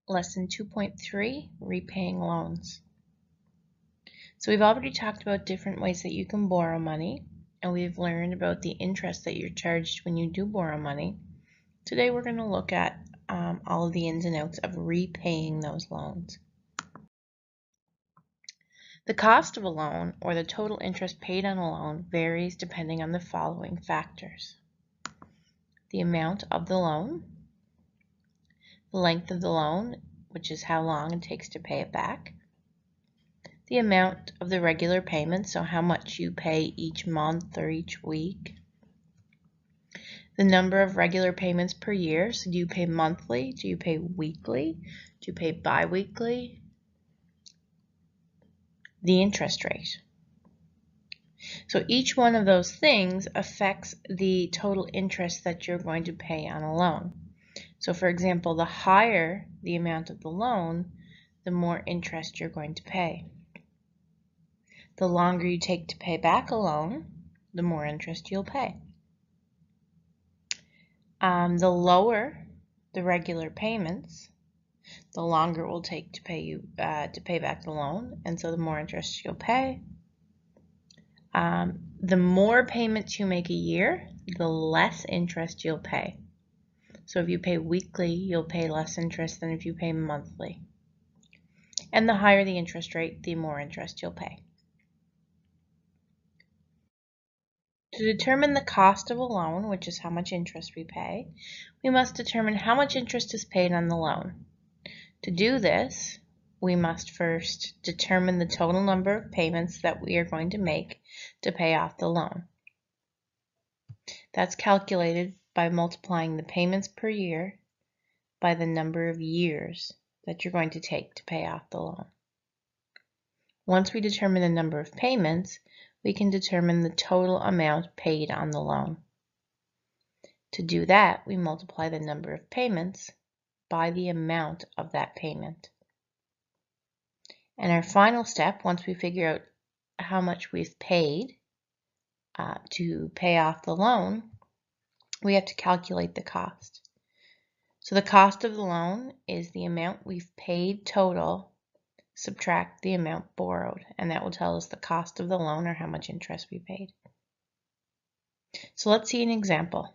Lesson 2.3, Repaying Loans. So we've already talked about different ways that you can borrow money, and we've learned about the interest that you're charged when you do borrow money. Today we're going to look at all of the ins and outs of repaying those loans. The cost of a loan, or the total interest paid on a loan, varies depending on the following factors: the amount of the loan, the length of the loan, which is how long it takes to pay it back, the amount of the regular payments, so how much you pay each month or each week, the number of regular payments per year, so do you pay monthly, do you pay weekly, do you pay bi-weekly, the interest rate. So each one of those things affects the total interest that you're going to pay on a loan. So for example, the higher the amount of the loan, the more interest you're going to pay. The longer you take to pay back a loan, the more interest you'll pay. The lower the regular payments, the longer it will take to pay back the loan, and so the more interest you'll pay. The more payments you make a year, the less interest you'll pay. So if you pay weekly, you'll pay less interest than if you pay monthly. And the higher the interest rate, the more interest you'll pay. To determine the cost of a loan, which is how much interest we pay, we must determine how much interest is paid on the loan. To do this, we must first determine the total number of payments that we are going to make to pay off the loan. That's calculated by multiplying the payments per year by the number of years that you're going to take to pay off the loan. Once we determine the number of payments, we can determine the total amount paid on the loan. To do that, we multiply the number of payments by the amount of that payment. And our final step, once we figure out how much we've paid to pay off the loan, we have to calculate the cost. So the cost of the loan is the amount we've paid total, subtract the amount borrowed, and that will tell us the cost of the loan or how much interest we paid. So let's see an example.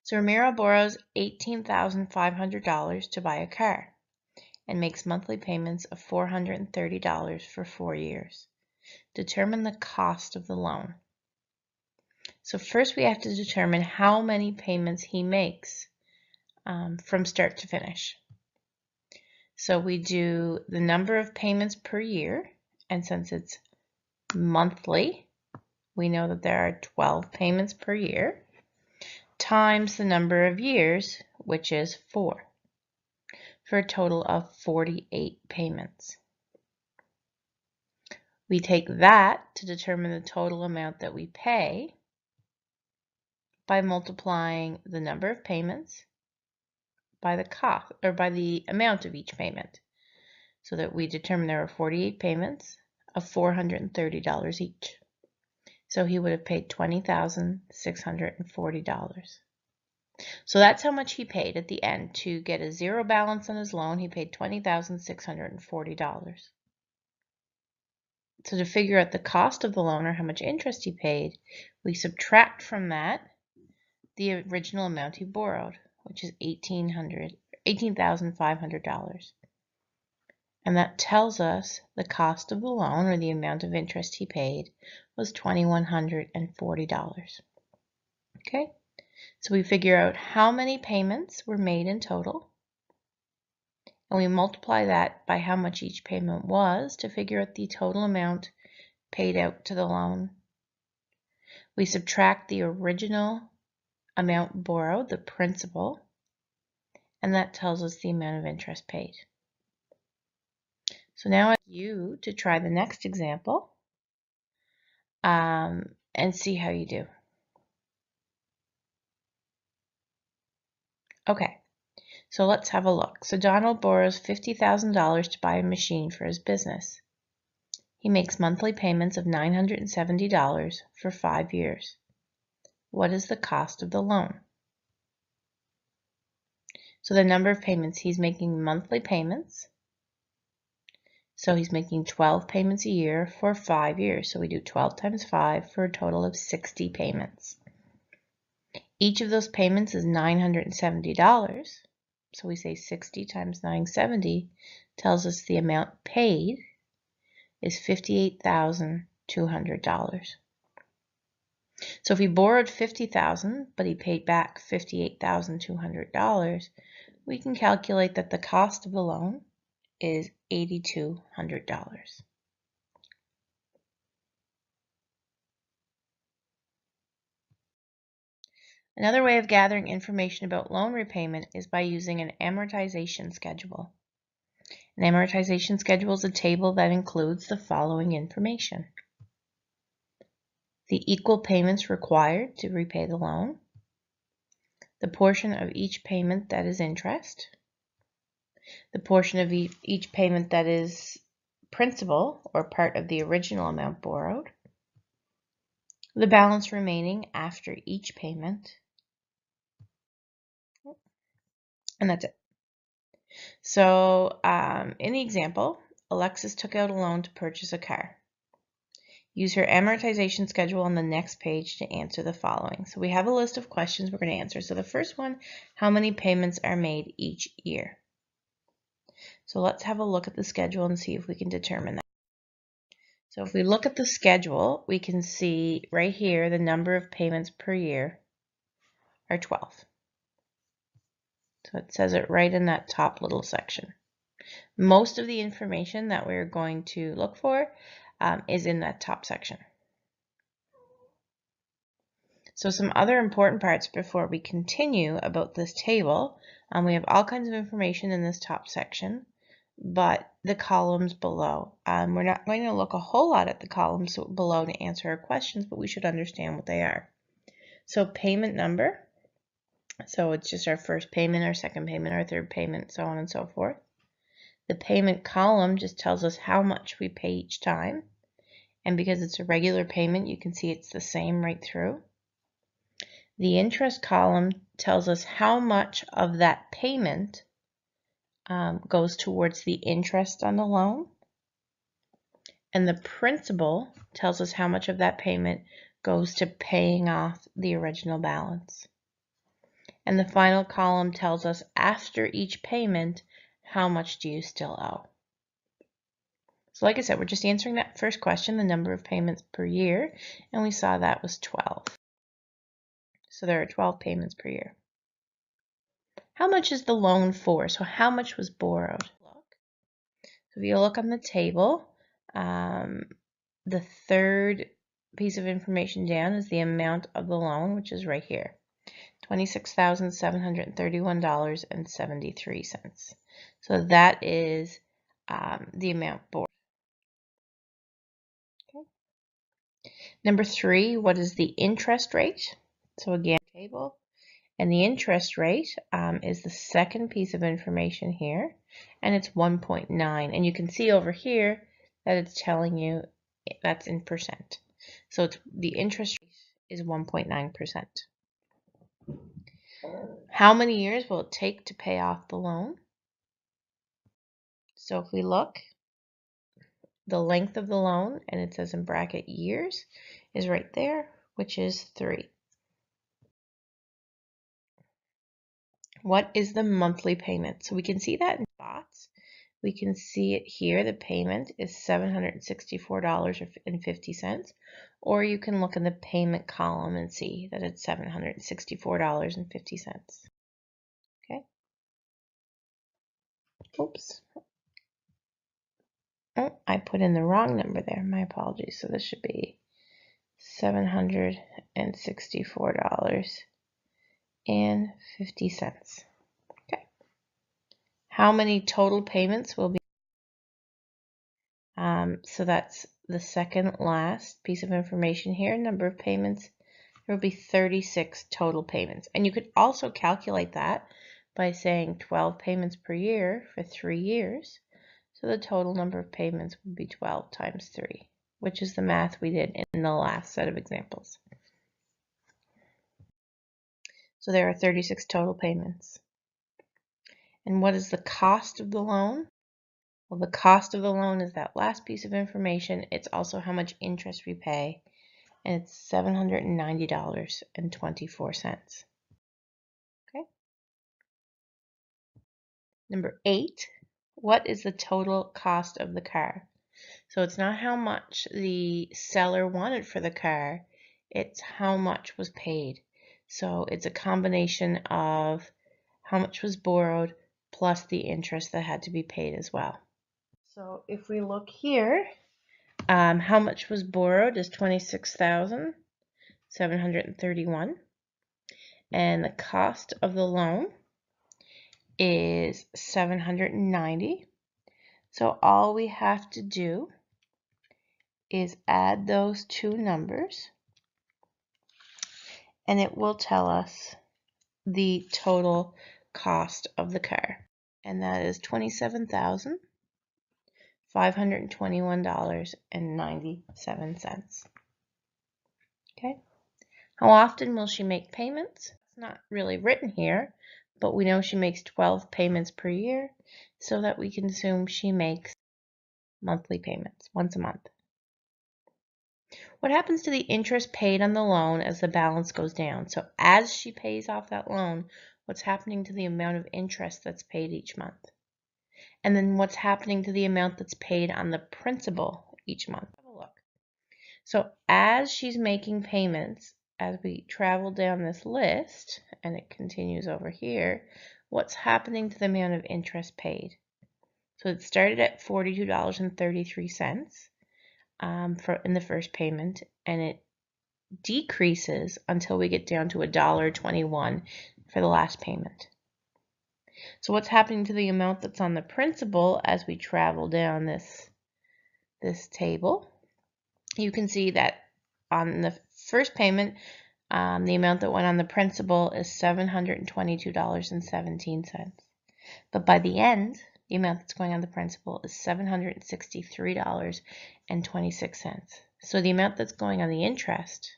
So Ramiro borrows $18,500 to buy a car and makes monthly payments of $430 for 4 years. Determine the cost of the loan. So first we have to determine how many payments he makes from start to finish. So we do the number of payments per year, and since it's monthly, we know that there are 12 payments per year, times the number of years, which is 4, for a total of 48 payments. We take that to determine the total amount that we pay by multiplying the number of payments by the cost, or by the amount of each payment, so that we determine there are 48 payments of $430 each. So he would have paid $20,640. So that's how much he paid at the end. To get a zero balance on his loan, he paid $20,640. So to figure out the cost of the loan, or how much interest he paid, we subtract from that the original amount he borrowed, which is $18,500. And that tells us the cost of the loan, or the amount of interest he paid, was $2,140. Okay, so we figure out how many payments were made in total, and we multiply that by how much each payment was to figure out the total amount paid out to the loan. We subtract the original amount borrowed, the principal, and that tells us the amount of interest paid. So now I want you to try the next example and see how you do. Okay, so let's have a look. So Donald borrows $50,000 to buy a machine for his business. He makes monthly payments of $970 for 5 years. What is the cost of the loan? So the number of payments, he's making monthly payments. So he's making 12 payments a year for 5 years. So we do 12 times 5 for a total of 60 payments. Each of those payments is $970. So we say 60 times 970 tells us the amount paid is $58,200. So if he borrowed $50,000, but he paid back $58,200, we can calculate that the cost of the loan is $8,200. Another way of gathering information about loan repayment is by using an amortization schedule. An amortization schedule is a table that includes the following information: the equal payments required to repay the loan, the portion of each payment that is interest, the portion of each payment that is principal or part of the original amount borrowed, the balance remaining after each payment, and that's it. So in the example, Alexis took out a loan to purchase a car. Use her amortization schedule on the next page to answer the following. So we have a list of questions we're going to answer. So the first one, how many payments are made each year? So let's have a look at the schedule and see if we can determine that. So if we look at the schedule, we can see right here the number of payments per year are 12. So it says it right in that top little section. Most of the information that we're going to look for is in that top section. So some other important parts before we continue about this table, we have all kinds of information in this top section, but the columns below. We're not going to look a whole lot at the columns below to answer our questions, but we should understand what they are. So payment number, so it's just our first payment, our second payment, our third payment, so on and so forth. The payment column just tells us how much we pay each time. And because it's a regular payment, you can see it's the same right through. The interest column tells us how much of that payment goes towards the interest on the loan. And the principal tells us how much of that payment goes to paying off the original balance. And the final column tells us after each payment, how much do you still owe? So like I said, we're just answering that first question, the number of payments per year, and we saw that was 12. So there are 12 payments per year. How much is the loan for? So how much was borrowed? So if you look on the table, the third piece of information down is the amount of the loan, which is right here, $26,731.73. So that is the amount borrowed. Okay. Number 3, what is the interest rate? So again, table. And the interest rate is the second piece of information here, and it's 1.9. And you can see over here that it's telling you that's in percent. So the interest rate is 1.9%. How many years will it take to pay off the loan? So if we look, the length of the loan, and it says in bracket years, is right there, which is 3. What is the monthly payment? So we can see that in spots. We can see it here. The payment is $764.50. Or you can look in the payment column and see that it's $764.50. Okay. Oops. Oh, I put in the wrong number there. My apologies. So this should be $764.50. Okay. How many total payments will be? So that's the second last piece of information here. Number of payments, there will be 36 total payments. And you could also calculate that by saying 12 payments per year for 3 years. So the total number of payments would be 12 times 3, which is the math we did in the last set of examples. So there are 36 total payments. And what is the cost of the loan? Well, the cost of the loan is that last piece of information. It's also how much interest we pay, and it's $790.24. Okay. Number 8, what is the total cost of the car? So it's not how much the seller wanted for the car, it's how much was paid. So it's a combination of how much was borrowed plus the interest that had to be paid as well. So if we look here, how much was borrowed is $26,731, and the cost of the loan is $790. So all we have to do is add those two numbers, and it will tell us the total cost of the car, and that is $27,521.97. Okay. How often will she make payments? It's not really written here, but we know she makes 12 payments per year, so that we can assume she makes monthly payments once a month. What happens to the interest paid on the loan as the balance goes down? So as she pays off that loan, what's happening to the amount of interest that's paid each month? And then what's happening to the amount that's paid on the principal each month? Have a look. So as she's making payments, as we travel down this list, and it continues over here, what's happening to the amount of interest paid? So it started at $42.33 in the first payment, and it decreases until we get down to $1.21 for the last payment. So what's happening to the amount that's on the principal as we travel down this table? You can see that on the first payment, the amount that went on the principal is $722.17. But by the end, the amount that's going on the principal is $763.26. So the amount that's going on the interest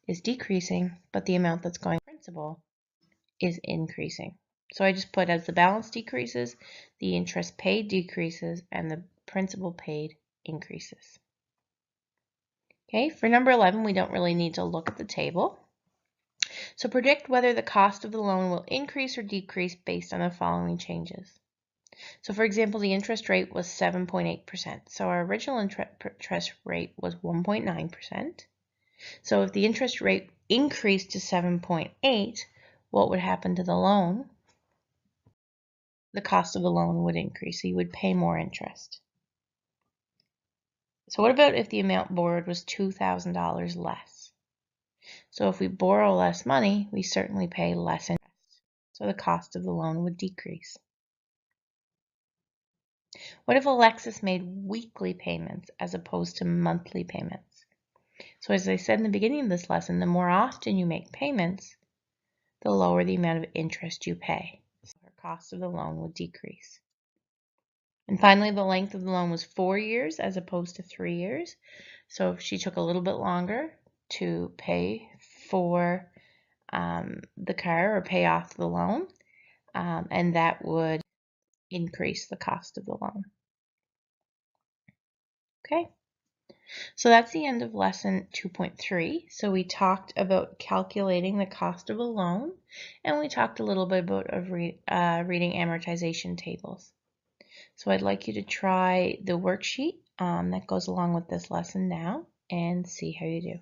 is decreasing, but the amount that's going on the principal is increasing. So I just put as the balance decreases, the interest paid decreases, and the principal paid increases. Okay, for number 11, we don't really need to look at the table. So predict whether the cost of the loan will increase or decrease based on the following changes. So for example, the interest rate was 7.8%. So our original interest rate was 1.9%. So if the interest rate increased to 7.8, what would happen to the loan? The cost of the loan would increase, so you would pay more interest. So what about if the amount borrowed was $2,000 less? So if we borrow less money, we certainly pay less interest. So the cost of the loan would decrease. What if Alexis made weekly payments as opposed to monthly payments? So as I said in the beginning of this lesson, the more often you make payments, the lower the amount of interest you pay. So her cost of the loan would decrease. And finally, the length of the loan was 4 years as opposed to 3 years. So if she took a little bit longer to pay for the car or pay off the loan, and that would increase the cost of the loan. Okay, so that's the end of lesson 2.3. So we talked about calculating the cost of a loan, and we talked a little bit about reading amortization tables. So I'd like you to try the worksheet that goes along with this lesson now and see how you do.